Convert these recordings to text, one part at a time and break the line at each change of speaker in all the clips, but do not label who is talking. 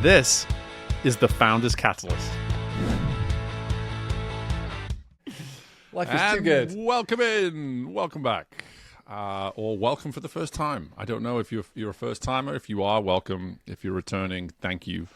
This is the Founders Catalyst.
Life is too good.
Welcome back, or welcome for the first time. I don't know if you're a first timer. If you are, welcome. If you're returning, thank you.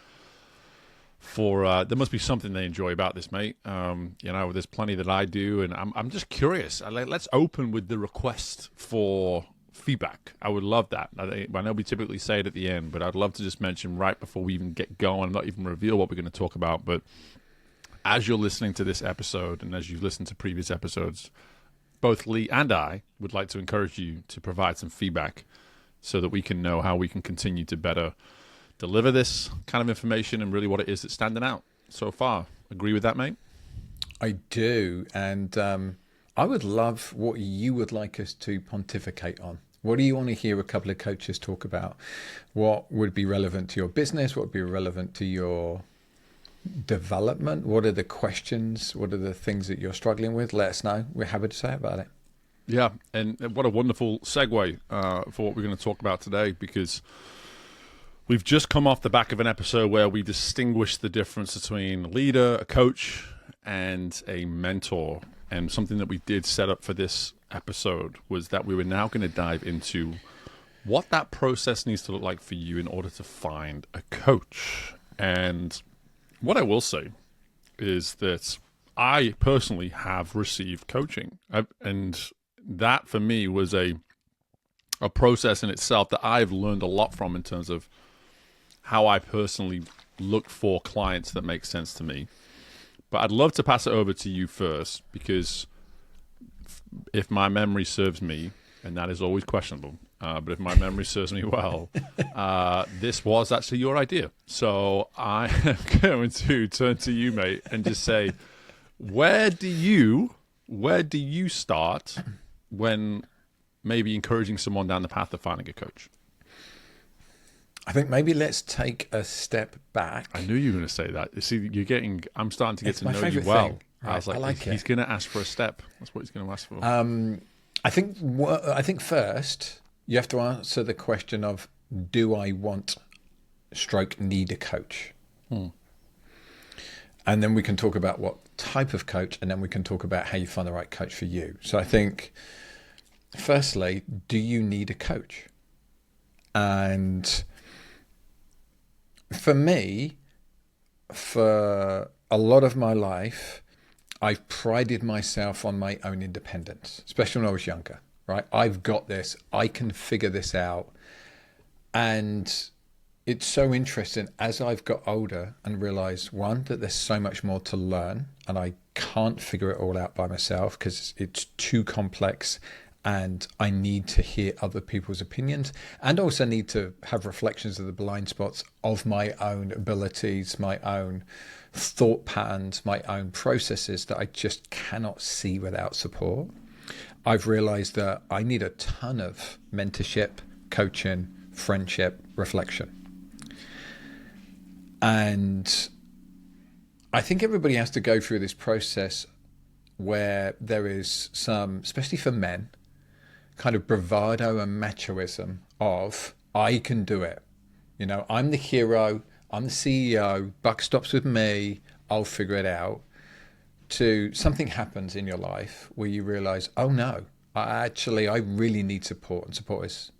There must be something they enjoy about this, mate. There's plenty that I do, and I'm just curious. Let's open with the request for feedback. I would love that. I know we typically say it at the end, but I'd love to just mention right before we even get going, not even reveal what we're going to talk about, but as you're listening to this episode and as you've listened to previous episodes, both Lee and I would like to encourage you to provide some feedback so that we can know how we can continue to better deliver this kind of information and really what it is that's standing out so far. Agree with that, mate?
I do. And I would love what you would like us to pontificate on. What do you want to hear a couple of coaches talk about? What would be relevant to your business? What would be relevant to your development? What are the questions? What are the things that you're struggling with? Let us know. We're happy to say about it.
Yeah, and what a wonderful segue for what we're going to talk about today, because we've just come off the back of an episode where we distinguished the difference between a leader, a coach, and a mentor. And something that we did set up for this episode was that we were now going to dive into what that process needs to look like for you in order to find a coach. And what I will say is that I personally have received coaching. And that for me was a process in itself that I've learned a lot from in terms of how I personally look for clients that make sense to me. But I'd love to pass it over to you first, because if my memory serves me, and that is always questionable, but if my memory serves me well, this was actually your idea. So I am going to turn to you, mate, and just say, where do you start when maybe encouraging someone down the path of finding a coach?
I think maybe let's take a step back.
I knew you were going to say that. You see, I'm starting to get
It's
to
my
know you
favourite
well.
thing.
I was like,
I like
he's
it.
going to ask for a step. That's what he's going to ask for.
I think first you have to answer the question of, do I want / need a coach? And then we can talk about what type of coach, and then we can talk about how you find the right coach for you. So I think, firstly, do you need a coach? And for me, for a lot of my life, I've prided myself on my own independence, especially when I was younger, right? I've got this, I can figure this out. And it's so interesting as I've got older and realized, one, that there's so much more to learn and I can't figure it all out by myself because it's too complex. And I need to hear other people's opinions, and also need to have reflections of the blind spots of my own abilities, my own thought patterns, my own processes that I just cannot see without support. I've realized that I need a ton of mentorship, coaching, friendship, reflection. And I think everybody has to go through this process where there is some, especially for men, kind of bravado and machoism of, I can do it. I'm the hero, I'm the CEO, buck stops with me, I'll figure it out. To something happens in your life where you realize, oh no, I really need support, and support is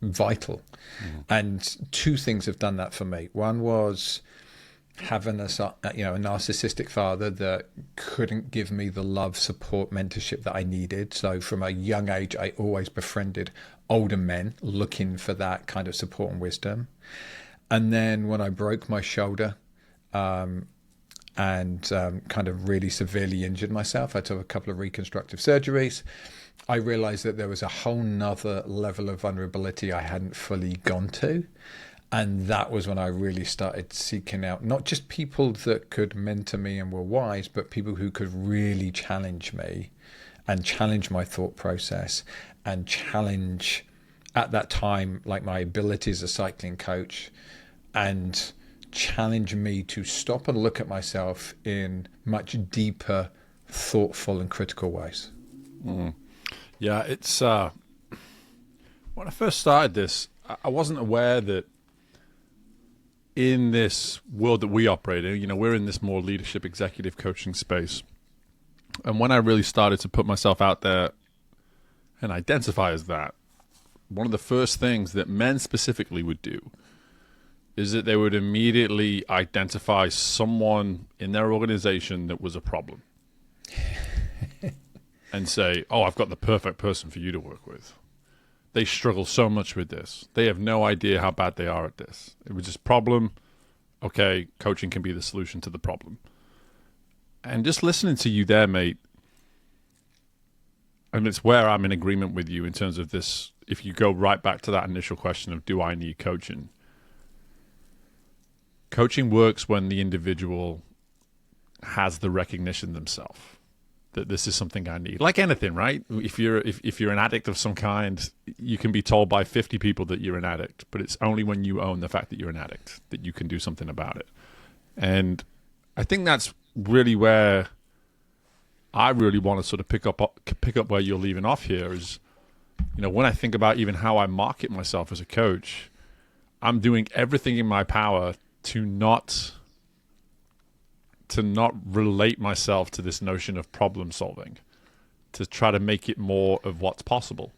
vital. And two things have done that for me. One was having a narcissistic father that couldn't give me the love, support, mentorship that I needed. So from a young age, I always befriended older men looking for that kind of support and wisdom. And then when I broke my shoulder and kind of really severely injured myself, I took a couple of reconstructive surgeries. I realized that there was a whole nother level of vulnerability I hadn't fully gone to. And that was when I really started seeking out not just people that could mentor me and were wise, but people who could really challenge me and challenge my thought process and challenge, at that time, like my ability as a cycling coach, and challenge me to stop and look at myself in much deeper, thoughtful and critical ways.
Yeah, it's when I first started this, I wasn't aware that in this world that we operate in, you know, we're in this more leadership executive coaching space. And when I really started to put myself out there and identify as that, one of the first things that men specifically would do is that they would immediately identify someone in their organization that was a problem and say, oh, I've got the perfect person for you to work with. They struggle so much with this. They have no idea how bad they are at this. It was just problem. Okay, coaching can be the solution to the problem. And just listening to you there, mate, and it's where I'm in agreement with you in terms of this. If you go right back to that initial question of, do I need coaching? Coaching works when the individual has the recognition themselves that this is something I need. Like anything, right? If you're an addict of some kind, you can be told by 50 people that you're an addict, but it's only when you own the fact that you're an addict that you can do something about it. And I think that's really where I really want to sort of pick up where you're leaving off here is, you know, when I think about even how I market myself as a coach, I'm doing everything in my power to not relate myself to this notion of problem solving, to try to make it more of what's possible.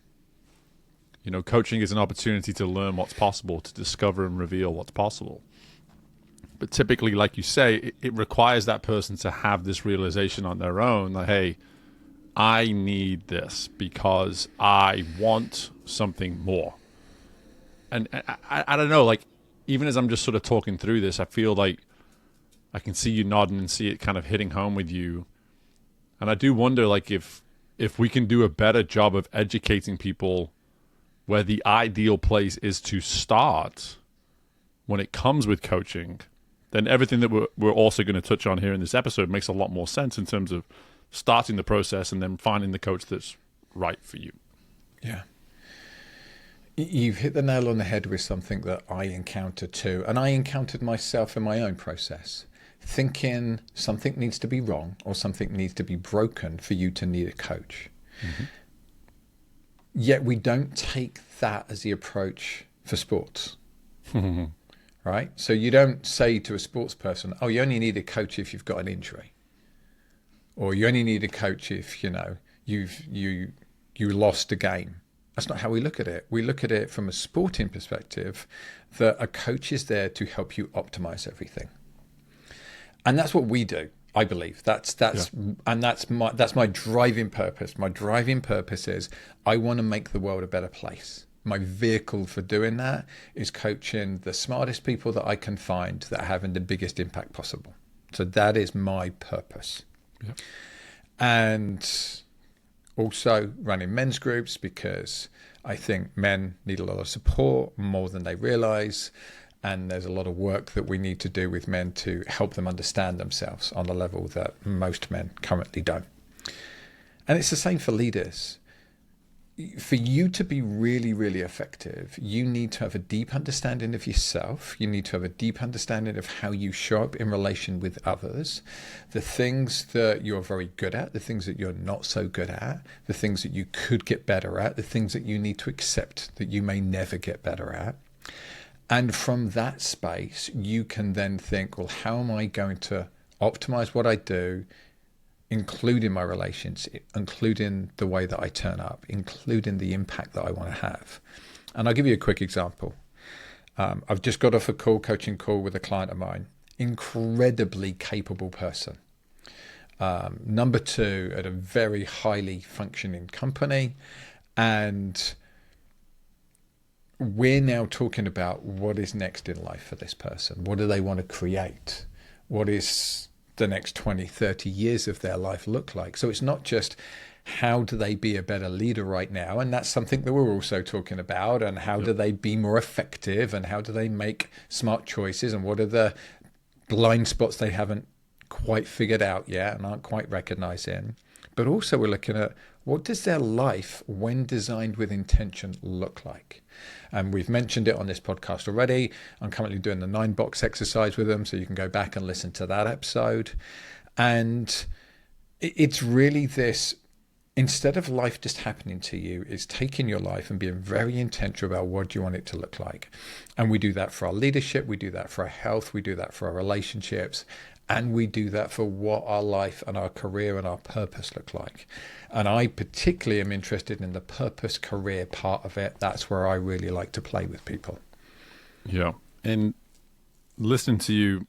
You know, coaching is an opportunity to learn what's possible, to discover and reveal what's possible. But typically, like you say, it requires that person to have this realization on their own that, hey, I need this because I want something more. And I don't know, like, even as I'm just sort of talking through this, I feel like I can see you nodding and see it kind of hitting home with you. And I do wonder, like, if we can do a better job of educating people where the ideal place is to start when it comes with coaching, then everything that we're also going to touch on here in this episode makes a lot more sense in terms of starting the process and then finding the coach that's right for you.
Yeah. You've hit the nail on the head with something that I encountered too. And I encountered myself in my own process, thinking something needs to be wrong or something needs to be broken for you to need a coach. Mm-hmm. Yet we don't take that as the approach for sports. Right? So you don't say to a sports person, oh, you only need a coach if you've got an injury. Or you only need a coach if, you know, you lost a game. That's not how we look at it. We look at it from a sporting perspective, that a coach is there to help you optimize everything. And that's what we do, I believe. That's my driving purpose. My driving purpose is I want to make the world a better place. My vehicle for doing that is coaching the smartest people that I can find that are having the biggest impact possible. So that is my purpose. Yeah. And also running men's groups, because I think men need a lot of support more than they realize. And there's a lot of work that we need to do with men to help them understand themselves on a level that most men currently don't. And it's the same for leaders. For you to be really, really effective, you need to have a deep understanding of yourself. You need to have a deep understanding of how you show up in relation with others, the things that you're very good at, the things that you're not so good at, the things that you could get better at, the things that you need to accept that you may never get better at. And from that space, you can then think, well, how am I going to optimize what I do, including my relations, including the way that I turn up, including the impact that I want to have. And I'll give you a quick example. I've just got off a coaching call with a client of mine, incredibly capable person. Number 2 at a very highly functioning company. And we're now talking about what is next in life for this person. What do they want to create? What is the next 20, 30 years of their life look like? So it's not just how do they be a better leader right now, and that's something that we're also talking about, and how do they be more effective, and how do they make smart choices, and what are the blind spots they haven't quite figured out yet and aren't quite recognizing. But also we're looking at what does their life, when designed with intention, look like? And we've mentioned it on this podcast already. I'm currently doing the 9-box exercise with them, so you can go back and listen to that episode. And it's really this instead of life just happening to you, is taking your life and being very intentional about what you want it to look like. And we do that for our leadership, we do that for our health, we do that for our relationships, and we do that for what our life and our career and our purpose look like. And I particularly am interested in the purpose career part of it. That's where I really like to play with people.
Yeah. And listening to you,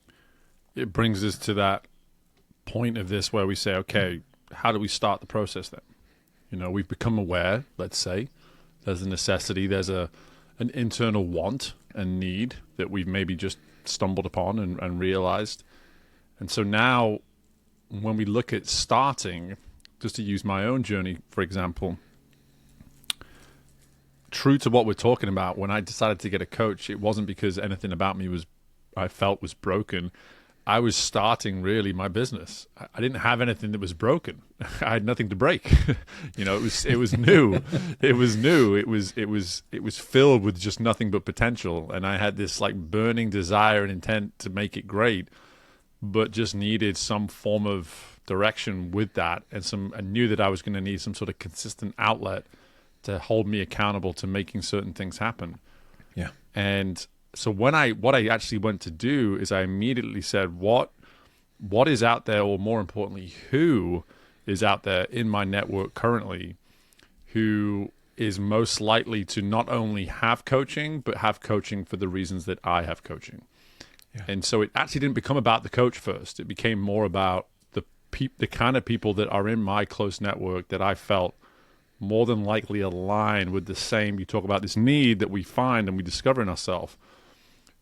it brings us to that point of this where we say, okay, how do we start the process then? You know, we've become aware, let's say, there's a necessity, there's an internal want and need that we've maybe just stumbled upon and realized. And so now when we look at starting, just to use my own journey, for example, true to what we're talking about, when I decided to get a coach, it wasn't because anything about me I felt was broken. I was starting really my business. I didn't have anything that was broken. I had nothing to break. You know, it was new. It was new. It was filled with just nothing but potential. And I had this like burning desire and intent to make it great, but just needed some form of direction with that. And I knew that I was going to need some sort of consistent outlet to hold me accountable to making certain things happen.
Yeah.
And so what I actually went to do is I immediately said, what is out there, or more importantly, who is out there in my network currently who is most likely to not only have coaching, but have coaching for the reasons that I have coaching. Yeah. And so it actually didn't become about the coach first. It became more about the kind of people that are in my close network that I felt more than likely align with the same. You talk about this need that we find and we discover in ourselves.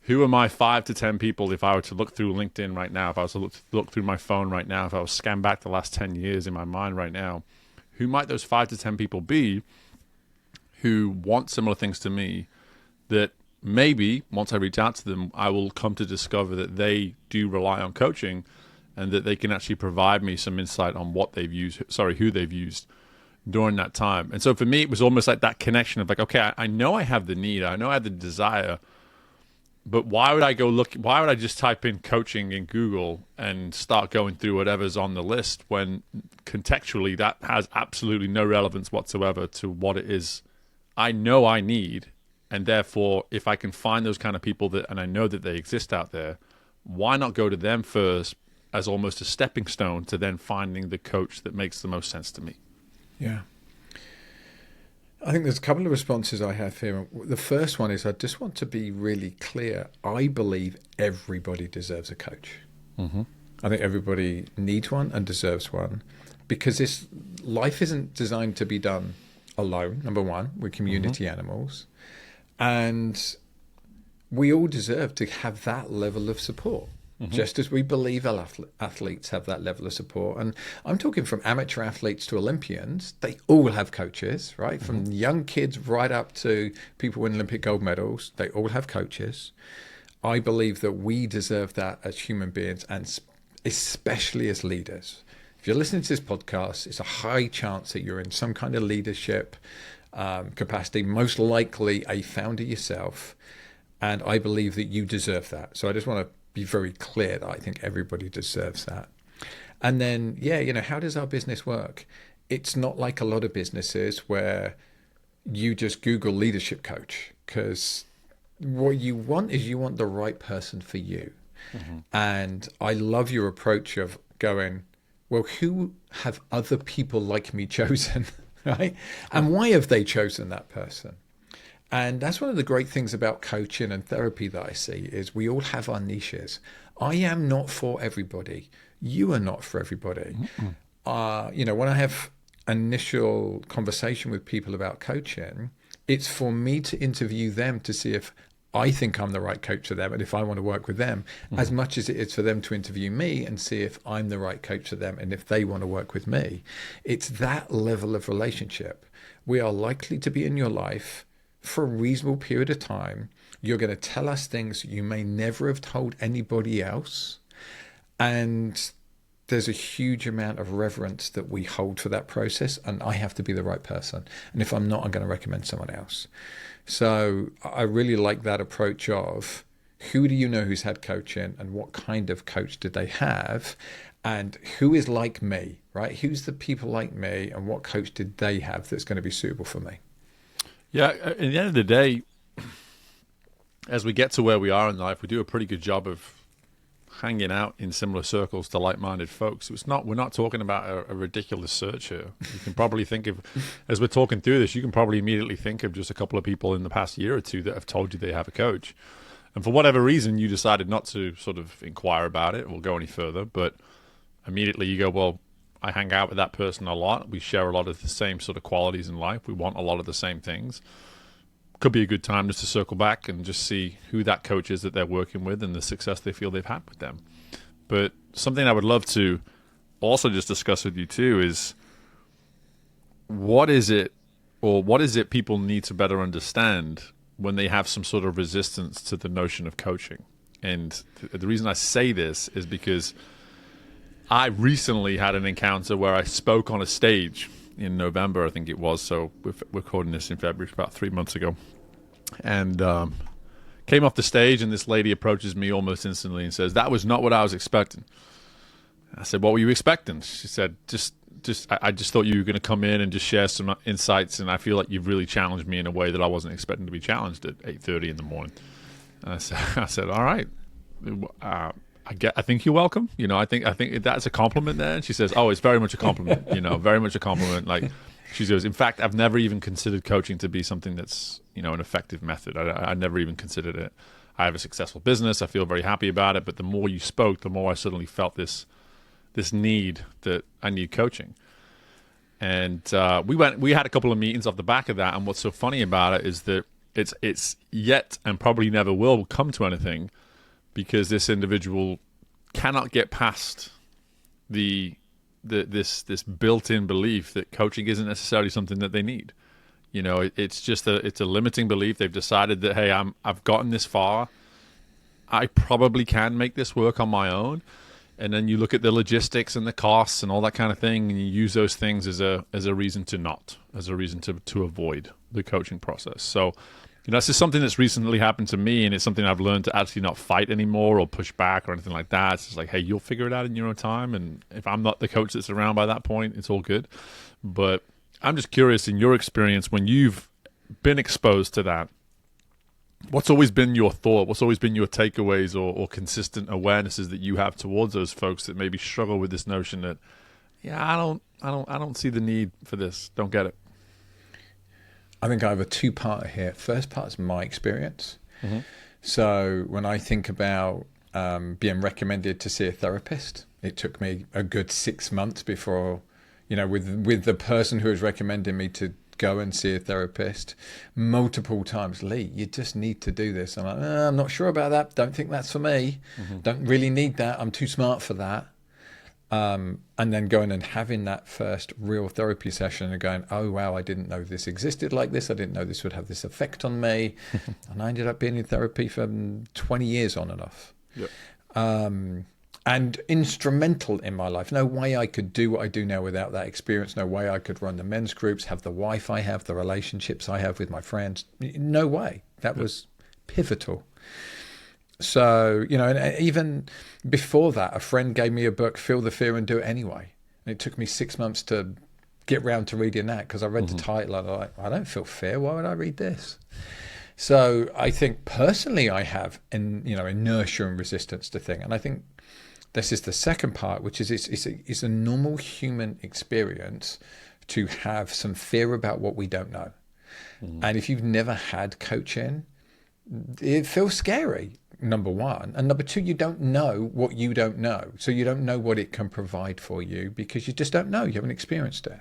Who are my 5 to 10 people if I were to look through LinkedIn right now, if I was to look through my phone right now, if I was to scan back the last 10 years in my mind right now, who might those 5 to 10 people be who want similar things to me, that maybe once I reach out to them, I will come to discover that they do rely on coaching and that they can actually provide me some insight on who they've used during that time. And so for me, it was almost like that connection of like, okay, I know I have the need, I know I have the desire, but why would I just type in coaching in Google and start going through whatever's on the list when contextually that has absolutely no relevance whatsoever to what it is I know I need. And therefore, if I can find those kind of people and I know that they exist out there, why not go to them first as almost a stepping stone to then finding the coach that makes the most sense to me?
Yeah. I think there's a couple of responses I have here. The first one is I just want to be really clear. I believe everybody deserves a coach.
Mm-hmm.
I think everybody needs one and deserves one, because life isn't designed to be done alone, number one. We're community animals. And we all deserve to have that level of support. Just as we believe athletes have that level of support. And I'm talking from amateur athletes to Olympians. They all have coaches, right? From young kids right up to people winning Olympic gold medals. They all have coaches. I believe that we deserve that as human beings, and especially as leaders. If you're listening to this podcast, it's a high chance that you're in some kind of leadership capacity, most likely a founder yourself. And I believe that you deserve that. So I just want to be very clear that I think everybody deserves that. And then, how does our business work? It's not like a lot of businesses where you just Google leadership coach, because what you want is you want the right person for you. And I love your approach of going, well, who have other people like me chosen, right? And why have they chosen that person? And that's one of the great things about coaching and therapy that I see is we all have our niches. I am not for everybody. You are not for everybody. When I have initial conversation with people about coaching, it's for me to interview them to see if I think I'm the right coach for them and if I want to work with them, as much as it is for them to interview me and see if I'm the right coach for them and if they want to work with me. It's that level of relationship. We are likely to be in your life for a reasonable period of time. You're going to tell us things you may never have told anybody else. And there's a huge amount of reverence that we hold for that process. And I have to be the right person. And if I'm not, I'm going to recommend someone else. So I really like that approach of who do you know who's had coaching and what kind of coach did they have? and who is like me, right? Who's the people like me, and what coach did they have that's going to be suitable for me?
Yeah, at the end of the day, as we get to where we are in life, we do a pretty good job of hanging out in similar circles to like-minded folks. We're not talking about a ridiculous search here. You can probably think of, as we're talking through this, you can probably immediately think of just a couple of people in the past year or two that have told you they have a coach. And for whatever reason, you decided not to sort of inquire about it or go any further. But immediately you go, well, I hang out with that person a lot. We share a lot of the same sort of qualities in life. We want a lot of the same things. Could be a good time just to circle back and just see who that coach is that they're working with and the success they feel they've had with them. But something I would love to also just discuss with you too is what is it people need to better understand when they have some sort of resistance to the notion of coaching. And the reason I say this is because I recently had an encounter where I spoke on a stage in November, I think it was. So we're recording this in February, about 3 months ago. And came off the stage, and this lady approaches me almost instantly and says, "That was not what I was expecting." I said, "What were you expecting?" She said, I just thought you were going to come in and just share some insights, and I feel like you've really challenged me in a way that I wasn't expecting to be challenged at 8:30 in the morning. And I said, "All right, I think you're welcome. You know, I think that's a compliment there." And she says, "Oh, it's very much a compliment. You know, very much a compliment." Like she goes, "In fact, I've never even considered coaching to be something that's, you know, an effective method. I never even considered it. I have a successful business. I feel very happy about it. But the more you spoke, the more I suddenly felt this need that I need coaching." And we had a couple of meetings off the back of that. And what's so funny about it is that it's yet and probably never will come to anything, because this individual cannot get past this built-in belief that coaching isn't necessarily something that they need. You know, it's a limiting belief. They've decided that, hey, I've gotten this far. I probably can make this work on my own. And then you look at the logistics and the costs and all that kind of thing, and you use those things as a reason to avoid the coaching process. So, you know, this is something that's recently happened to me, and it's something I've learned to actually not fight anymore or push back or anything like that. It's just like, hey, you'll figure it out in your own time, and if I'm not the coach that's around by that point, it's all good. But I'm just curious, in your experience, when you've been exposed to that, what's always been your thought? What's always been your takeaways or consistent awarenesses that you have towards those folks that maybe struggle with this notion that, yeah, I don't see the need for this. Don't get it.
I think I have a two-parter here. First part is my experience.
Mm-hmm.
So when I think about being recommended to see a therapist, it took me a good 6 months before, you know, with the person who was recommending me to go and see a therapist multiple times. "Lee, you just need to do this." I'm like, "I'm not sure about that. Don't think that's for me.
Mm-hmm.
Don't really need that. I'm too smart for that." And then going and having that first real therapy session and going, "Oh, wow, I didn't know this existed like this. I didn't know this would have this effect on me." And I ended up being in therapy for 20 years on and off.
Yep.
And instrumental in my life. No way I could do what I do now without that experience. No way I could run the men's groups, have the wife I have, the relationships I have with my friends. No way. That was pivotal. So, you know, and even before that, a friend gave me a book, Feel the Fear and Do It Anyway. And it took me 6 months to get round to reading that, because I read the title and I'm like, I don't feel fear. Why would I read this? So I think personally I have, inertia and resistance to things. And I think this is the second part, which is it's a normal human experience to have some fear about what we don't know. And if you've never had coaching, it feels scary, number one. And number two, you don't know what you don't know. So you don't know what it can provide for you because you just don't know. You haven't experienced it.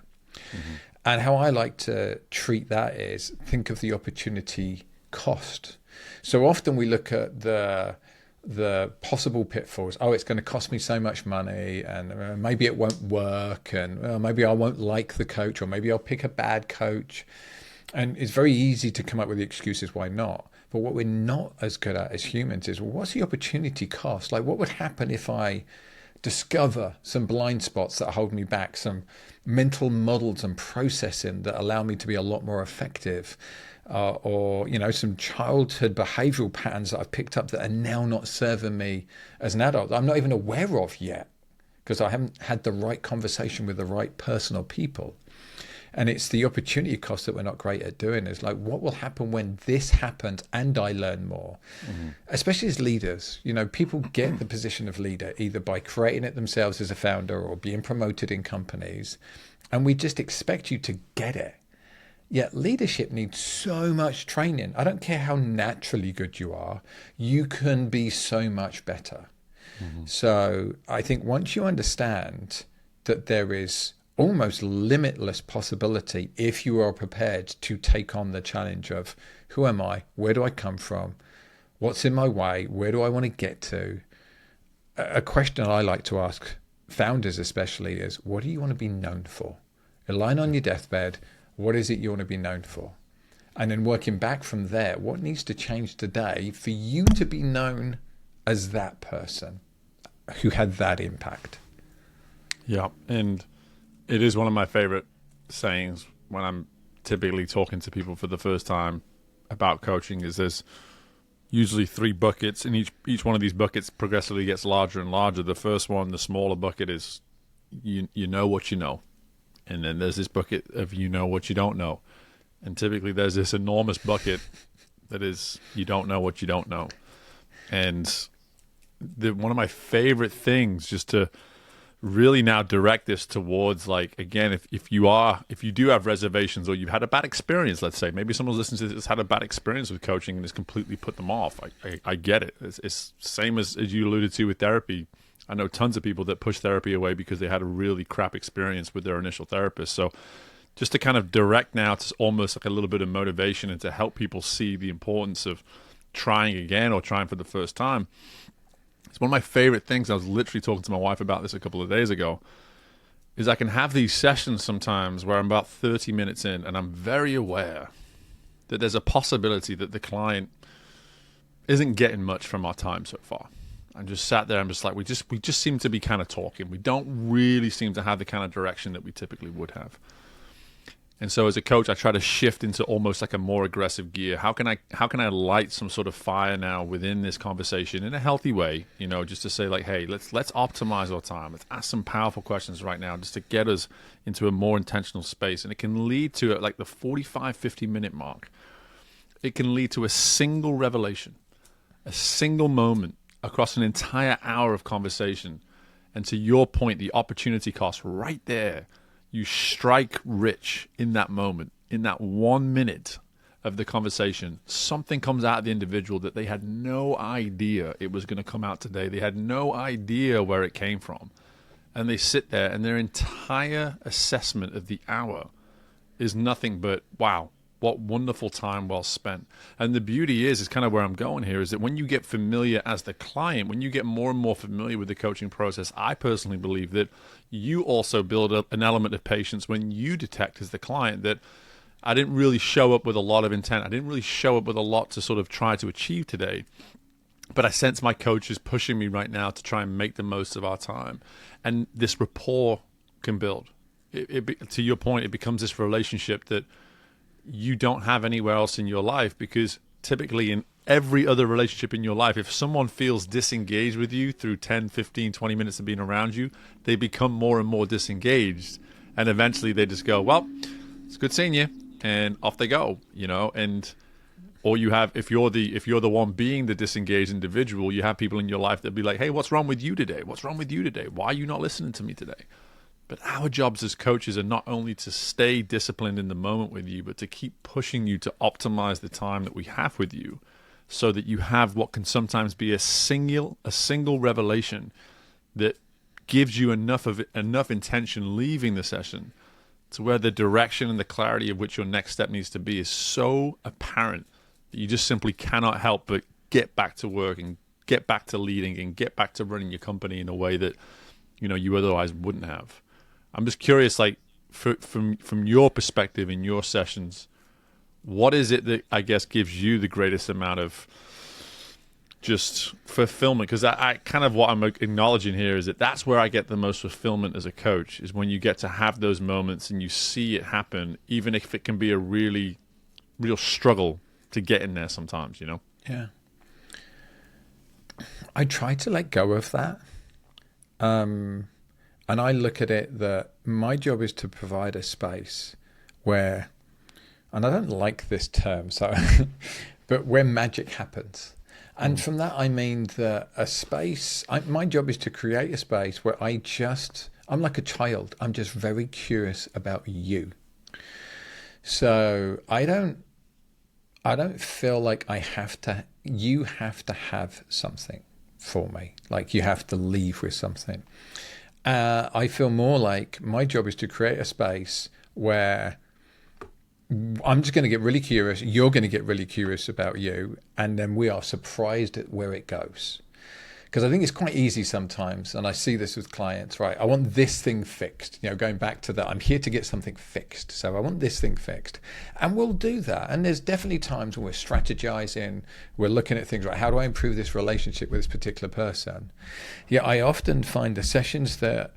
And how I like to treat that is think of the opportunity cost. So often we look at the possible pitfalls. Oh, it's going to cost me so much money, and maybe it won't work, and maybe I won't like the coach, or maybe I'll pick a bad coach. And it's very easy to come up with the excuses why not. But what we're not as good at as humans is, well, what's the opportunity cost? Like, what would happen if I discover some blind spots that hold me back, some mental models and processing that allow me to be a lot more effective? Or some childhood behavioral patterns that I've picked up that are now not serving me as an adult, that I'm not even aware of yet, because I haven't had the right conversation with the right person or people. And it's the opportunity cost that we're not great at doing. Is like, what will happen when this happens and I learn more? Especially as leaders, people get the position of leader either by creating it themselves as a founder or being promoted in companies. And we just expect you to get it. Yet leadership needs so much training. I don't care how naturally good you are, you can be so much better. So I think once you understand that there is almost limitless possibility if you are prepared to take on the challenge of who am I, where do I come from, what's in my way, where do I want to get to. A question I like to ask founders especially is, what do you want to be known for? You're lying on your deathbed, what is it you want to be known for? And then working back from there, what needs to change today for you to be known as that person who had that impact?
Yeah, and it is one of my favorite sayings when I'm typically talking to people for the first time about coaching is there's usually 3 buckets, and each one of these buckets progressively gets larger and larger. The first one, the smaller bucket, is you know what you know. And then there's this bucket of you know what you don't know. And typically there's this enormous bucket that is you don't know what you don't know. And one of my favorite things just to really now direct this towards, like, again, if you do have reservations or you've had a bad experience, let's say maybe someone's listening to this has had a bad experience with coaching and has completely put them off. I get it. It's same as you alluded to with therapy. I know tons of people that push therapy away because they had a really crap experience with their initial therapist. So just to kind of direct now to almost like a little bit of motivation and to help people see the importance of trying again or trying for the first time. It's one of my favorite things. I was literally talking to my wife about this a couple of days ago, is I can have these sessions sometimes where I'm about 30 minutes in and I'm very aware that there's a possibility that the client isn't getting much from our time so far. I'm just sat there, I'm just like, we just seem to be kind of talking. We don't really seem to have the kind of direction that we typically would have. And so as a coach, I try to shift into almost like a more aggressive gear. How can I light some sort of fire now within this conversation in a healthy way, just to say like, hey, let's optimize our time. Let's ask some powerful questions right now just to get us into a more intentional space. And it can lead to like the 45, 50-minute mark. It can lead to a single revelation, a single moment across an entire hour of conversation. And to your point, the opportunity cost right there, you strike rich in that moment, in that 1 minute of the conversation. Something comes out of the individual that they had no idea it was going to come out today. They had no idea where it came from. And they sit there and their entire assessment of the hour is nothing but, wow, what wonderful time well spent. And the beauty is kind of where I'm going here, is that when you get familiar as the client, when you get more and more familiar with the coaching process, I personally believe that you also build up an element of patience when you detect as the client that I didn't really show up with a lot of intent. I didn't really show up with a lot to sort of try to achieve today. But I sense my coach is pushing me right now to try and make the most of our time. And this rapport can build. To your point, it becomes this relationship that you don't have anywhere else in your life, because typically in every other relationship in your life, if someone feels disengaged with you through 10, 15, 20 minutes of being around you, they become more and more disengaged. And eventually they just go, well, it's good seeing you. And off they go, and or you have, if you're the one being the disengaged individual, you have people in your life that be like, hey, what's wrong with you today? What's wrong with you today? Why are you not listening to me today? But our jobs as coaches are not only to stay disciplined in the moment with you, but to keep pushing you to optimize the time that we have with you so that you have what can sometimes be a single revelation that gives you enough intention leaving the session to where the direction and the clarity of which your next step needs to be is so apparent that you just simply cannot help but get back to work and get back to leading and get back to running your company in a way that you otherwise wouldn't have. I'm just curious, like, from your perspective in your sessions, what is it that I guess gives you the greatest amount of just fulfillment? Because I kind of what I'm acknowledging here is that that's where I get the most fulfillment as a coach, is when you get to have those moments and you see it happen, even if it can be a really real struggle to get in there sometimes,
Yeah. I try to let go of that. And I look at it that my job is to provide a space where, and I don't like this term, so, but where magic happens. And from that, I mean that a space, my job is to create a space where I'm like a child. I'm just very curious about you. So I don't feel like you have to have something for me. Like you have to leave with something. I feel more like my job is to create a space where I'm just going to get really curious. You're going to get really curious about you. And then we are surprised at where it goes. Because I think it's quite easy sometimes, and I see this with clients, right? I want this thing fixed. Going back to that, I'm here to get something fixed. So I want this thing fixed. And we'll do that. And there's definitely times when we're strategizing, we're looking at things, right? How do I improve this relationship with this particular person? Yeah, I often find the sessions that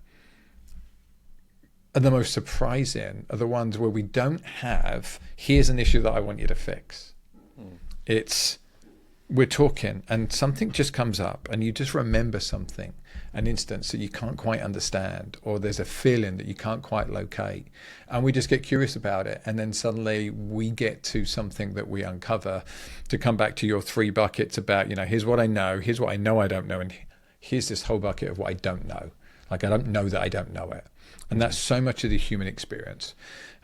are the most surprising are the ones where we don't have, here's an issue that I want you to fix. We're talking and something just comes up and you just remember something, an instance that you can't quite understand, or there's a feeling that you can't quite locate, and we just get curious about it, and then suddenly we get to something that we uncover. To come back to your 3 buckets about, here's what I know, here's what I know I don't know, and here's this whole bucket of what I don't know. Like I don't know that I don't know it. And that's so much of the human experience.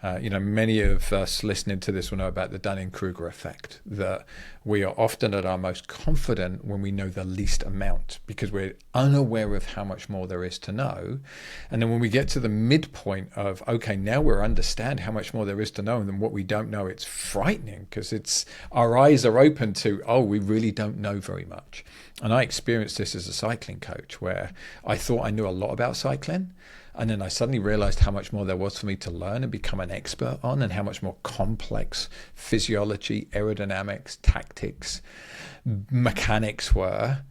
Many of us listening to this will know about the Dunning-Kruger effect, that we are often at our most confident when we know the least amount, because we're unaware of how much more there is to know. And then when we get to the midpoint of, okay, now we understand how much more there is to know, and then what we don't know, it's frightening, because our eyes are open to, we really don't know very much. And I experienced this as a cycling coach, where I thought I knew a lot about cycling. And then I suddenly realized how much more there was for me to learn and become an expert on, and how much more complex physiology, aerodynamics, tactics, mechanics were,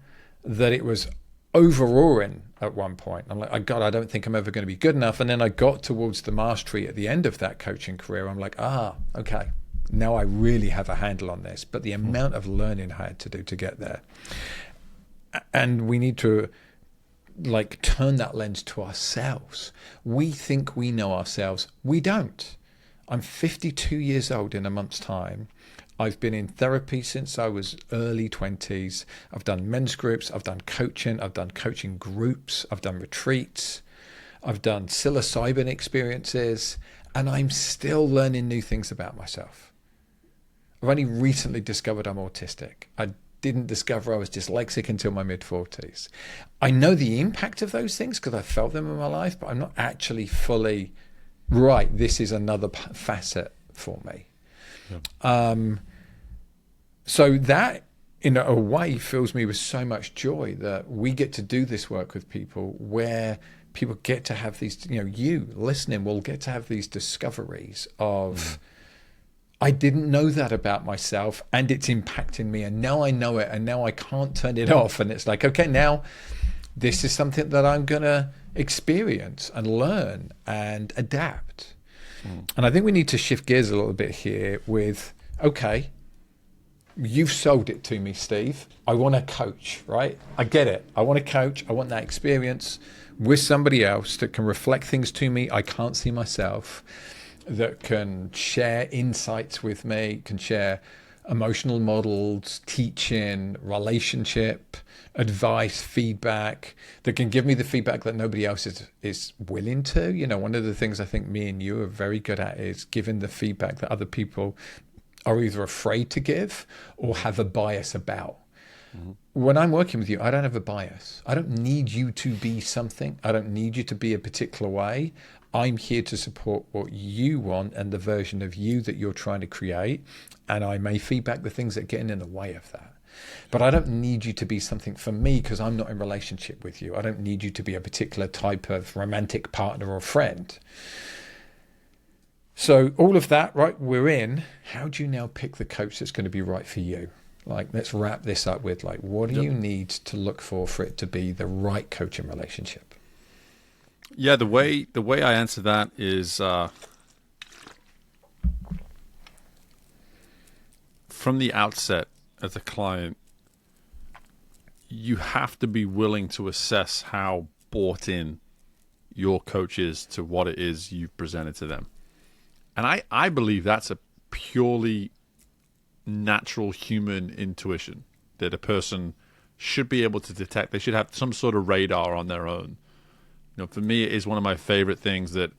that it was overawing at one point. I'm like, God, I don't think I'm ever going to be good enough. And then I got towards the mastery at the end of that coaching career. I'm like, okay, now I really have a handle on this. But the amount of learning I had to do to get there. And we need to turn that lens to ourselves. We think we know ourselves. We don't. I'm 52 years old in a month's time. I've been in therapy since I was early 20s. I've done men's groups. I've done coaching. I've done coaching groups. I've done retreats. I've done psilocybin experiences. And I'm still learning new things about myself. I've only recently discovered I'm autistic. I didn't discover I was dyslexic until my mid-40s. I know the impact of those things because I felt them in my life, but I'm not actually fully, right, this is another facet for me. Yeah. So that, in a way, fills me with so much joy that we get to do this work with people where people get to have these, you listening will get to have these discoveries of, I didn't know that about myself, and it's impacting me, and now I know it, and now I can't turn it off. And it's like, okay, now this is something that I'm going to experience and learn and adapt. And I think we need to shift gears a little bit here with, okay, you've sold it to me, Steve. I want to coach, right? I get it. I want to coach. I want that experience with somebody else that can reflect things to me I can't see myself, that can share insights with me, can share emotional models, teaching, relationship, advice, feedback, that can give me the feedback that nobody else is willing to. One of the things I think me and you are very good at is giving the feedback that other people are either afraid to give or have a bias about. When I'm working with you, I don't have a bias. I don't need you to be something. I don't need you to be a particular way. I'm here to support what you want and the version of you that you're trying to create. And I may feedback the things that are getting in the way of that. But I don't need you to be something for me because I'm not in relationship with you. I don't need you to be a particular type of romantic partner or friend. So all of that, right, we're in. How do you now pick the coach that's going to be right for you? Let's wrap this up with, what do you need to look for it to be the right coaching relationship?
Yeah, the way I answer that is from the outset as a client, you have to be willing to assess how bought in your coach is to what it is you've presented to them. And I believe that's a purely natural human intuition that a person should be able to detect. They should have some sort of radar on their own. For me, it is one of my favorite things that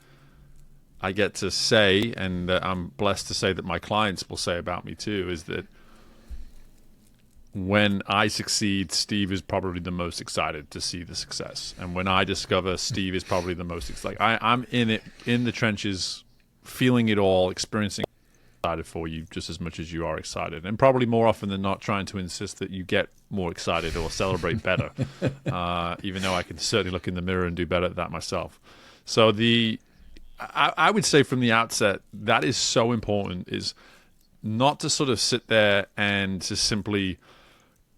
I get to say, and I'm blessed to say that my clients will say about me too, is that when I succeed, Steve is probably the most excited to see the success. And when I discover, Steve is probably the most excited. I'm in it, in the trenches, feeling it all, experiencing it, excited for you just as much as you are excited. And probably more often than not trying to insist that you get more excited or celebrate better, even though I can certainly look in the mirror and do better at that myself. So I would say from the outset, that is so important, is not to sort of sit there and to simply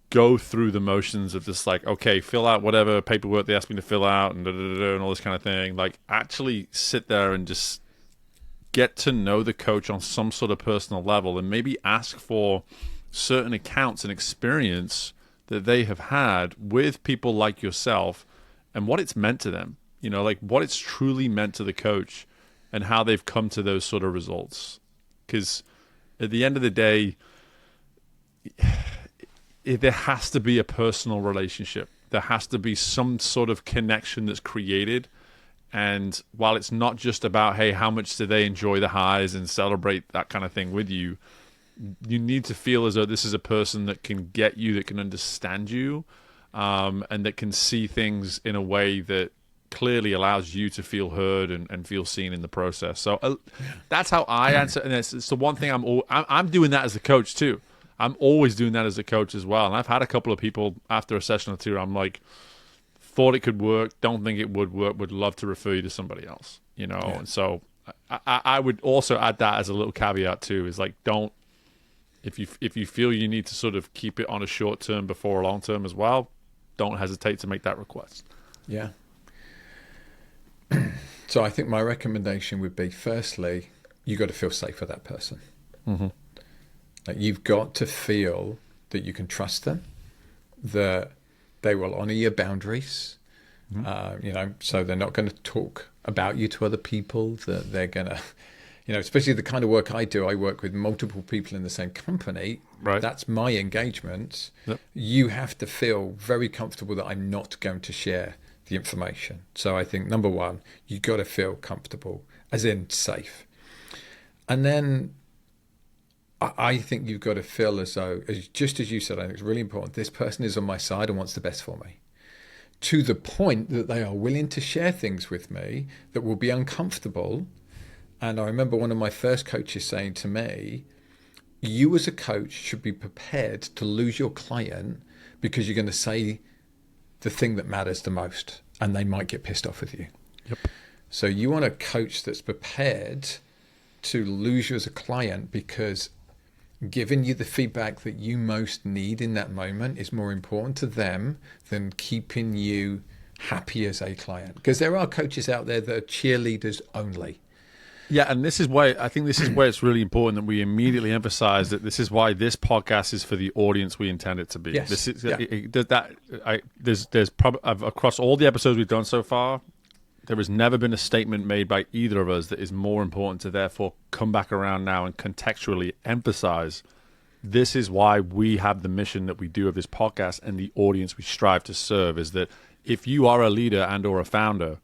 go through the motions of this, like, okay, fill out whatever paperwork they ask me to fill out and and all this kind of thing. Like, actually sit there and just get to know the coach on some sort of personal level, and maybe ask for certain accounts and experience that they have had with people like yourself and what it's meant to them, like what it's truly meant to the coach and how they've come to those sort of results. Because at the end of the day, there has to be a personal relationship. There has to be some sort of connection that's created. And while it's not just about, hey, how much do they enjoy the highs and celebrate that kind of thing with you, you need to feel as though this is a person that can get you, that can understand you, and that can see things in a way that clearly allows you to feel heard and feel seen in the process. So that's how I answer. And it's the one thing I'm doing that as a coach too. I'm always doing that as a coach as well. And I've had a couple of people after a session or two, I'm like, thought it could work, don't think it would work, would love to refer you to somebody else, And so I would also add that as a little caveat too, is like, don't, if you feel you need to sort of keep it on a short term before a long term as well, don't hesitate to make that request.
Yeah. So I think my recommendation would be, firstly, you got to feel safe with that person.
Mm-hmm.
Like, you've got to feel that you can trust them, that they will honor your boundaries, so they're not going to talk about you to other people, that they're going to, especially the kind of work I do, I work with multiple people in the same company.
Right.
That's my engagement.
Yep.
You have to feel very comfortable that I'm not going to share the information. So I think, number one, you got to feel comfortable, as in safe. And then I think you've got to feel as though, just as you said, I think it's really important, this person is on my side and wants the best for me, to the point that they are willing to share things with me that will be uncomfortable. And I remember one of my first coaches saying to me, you as a coach should be prepared to lose your client because you're going to say the thing that matters the most, and they might get pissed off with you.
Yep.
So you want a coach that's prepared to lose you as a client, because giving you the feedback that you most need in that moment is more important to them than keeping you happy as a client. Because there are coaches out there that are cheerleaders only.
Yeah, and this is why I think this is where it's really important that we immediately emphasize that this is why this podcast is for the audience we intend it to be.
Yes.
This is, there's probably across all the episodes we've done so far, there has never been a statement made by either of us that is more important to therefore come back around now and contextually emphasize this is why we have the mission that we do of this podcast, and the audience we strive to serve is that if you are a leader and or a founder,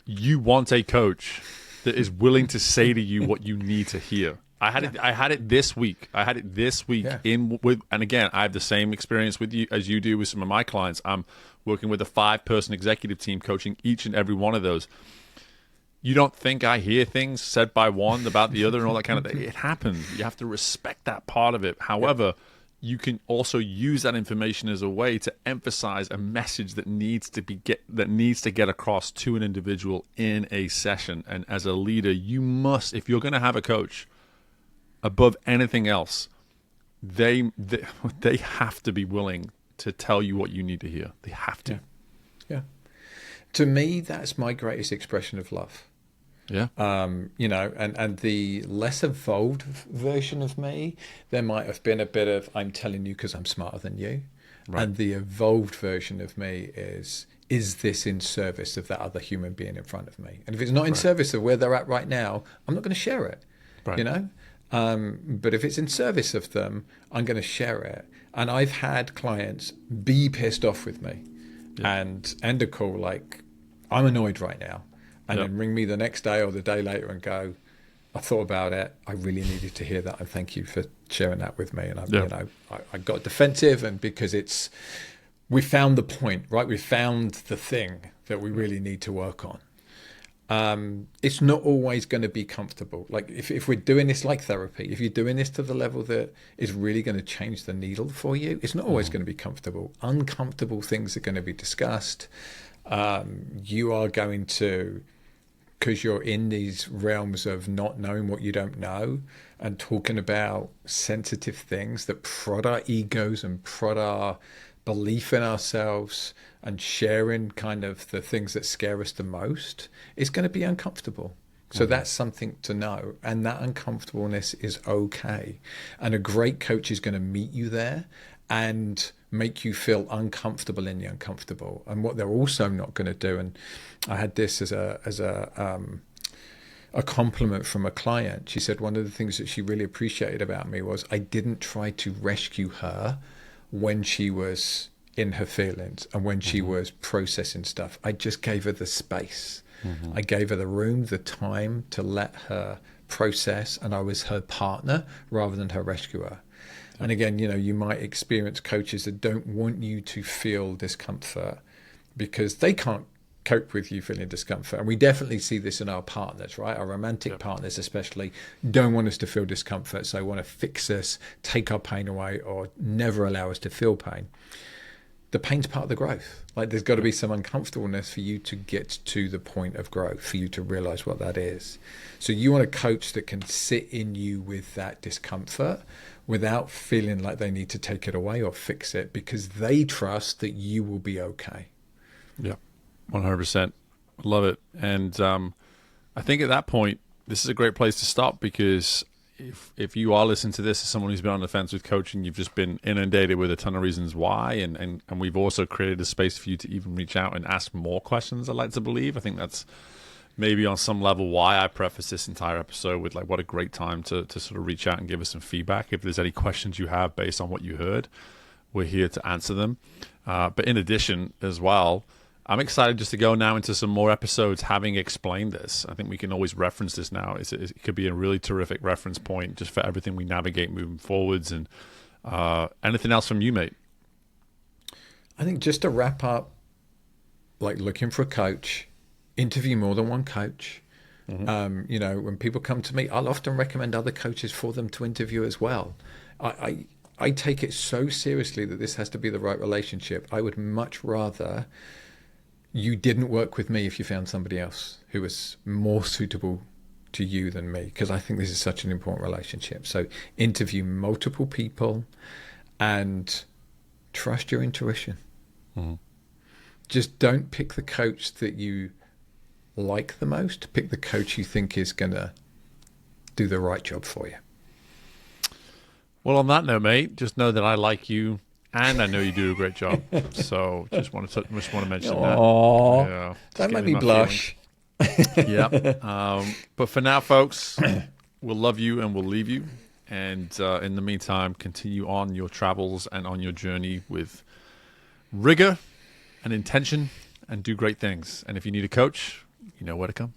you want a coach that is willing to say to you what you need to hear. I had it this week.
Yeah.
And again, I have the same experience with you as you do with some of my clients. I'm working with a 5-person executive team, coaching each and every one of those. You don't think I hear things said by one about the other and all that kind of thing. It happens. You have to respect that part of it. However, you can also use that information as a way to emphasize a message that needs to get across to an individual in a session. And as a leader, you must, if you're going to have a coach, above anything else, they have to be willing to tell you what you need to hear. They have to.
Yeah. To me, that's my greatest expression of love.
Yeah.
And the less evolved version of me, there might have been a bit of, I'm telling you because I'm smarter than you. Right. And the evolved version of me is, is this in service of that other human being in front of me? And if it's not in service of where they're at right now, I'm not going to share it, you know? But if it's in service of them, I'm going to share it. And I've had clients be pissed off with me and end a call like, I'm annoyed right now. And then ring me the next day or the day later and go, I thought about it. I really needed to hear that. And thank you for sharing that with me. And I got defensive, and because we found the point, right? We found the thing that we really need to work on. It's not always going to be comfortable. Like if we're doing this like therapy, if you're doing this to the level that is really going to change the needle for you, it's not always going to be comfortable. Uncomfortable things are going to be discussed. You are going to, because you're in these realms of not knowing what you don't know and talking about sensitive things that prod our egos and prod our belief in ourselves and sharing kind of the things that scare us the most, is going to be uncomfortable. So that's something to know. And that uncomfortableness is okay. And a great coach is going to meet you there and make you feel uncomfortable in the uncomfortable. And what they're also not going to do, and I had this as a compliment from a client. She said one of the things that she really appreciated about me was I didn't try to rescue her when she was in her feelings and when she was processing stuff. I just gave her the space. I gave her the room, the time to let her process, and I was her partner rather than her rescuer. And again, you might experience coaches that don't want you to feel discomfort because they can't cope with you feeling discomfort. And we definitely see this in our partners, right? Our romantic partners especially don't want us to feel discomfort. So want to fix us, take our pain away, or never allow us to feel pain. The pain's part of the growth. Like there's got to be some uncomfortableness for you to get to the point of growth, for you to realize what that is. So you want a coach that can sit in you with that discomfort without feeling like they need to take it away or fix it, because they trust that you will be okay.
Yeah, 100%. Love it. And I think at that point, this is a great place to stop, because if you are listening to this as someone who's been on the fence with coaching, you've just been inundated with a ton of reasons why, and we've also created a space for you to even reach out and ask more questions, I'd like to believe. I think that's maybe on some level why I preface this entire episode with like, what a great time to sort of reach out and give us some feedback. If there's any questions you have based on what you heard, we're here to answer them. But in addition as well, I'm excited just to go now into some more episodes having explained this. I think we can always reference this now. It could be a really terrific reference point just for everything we navigate moving forwards. And anything else from you, mate?
I think just to wrap up, like looking for a coach, interview more than one coach. When people come to me, I'll often recommend other coaches for them to interview as well. I take it so seriously that this has to be the right relationship. I would much rather you didn't work with me if you found somebody else who was more suitable to you than me, because I think this is such an important relationship. So interview multiple people and trust your intuition. Just don't pick the coach that you like the most. Pick the coach you think is going to do the right job for you.
Well, on that note, mate, just know that I like you, and I know you do a great job. So just want to mention that.
Yeah, that made me blush.
Yeah. But for now, folks, we'll love you and we'll leave you. And in the meantime, continue on your travels and on your journey with rigor and intention, and do great things. And if you need a coach, you know where to come.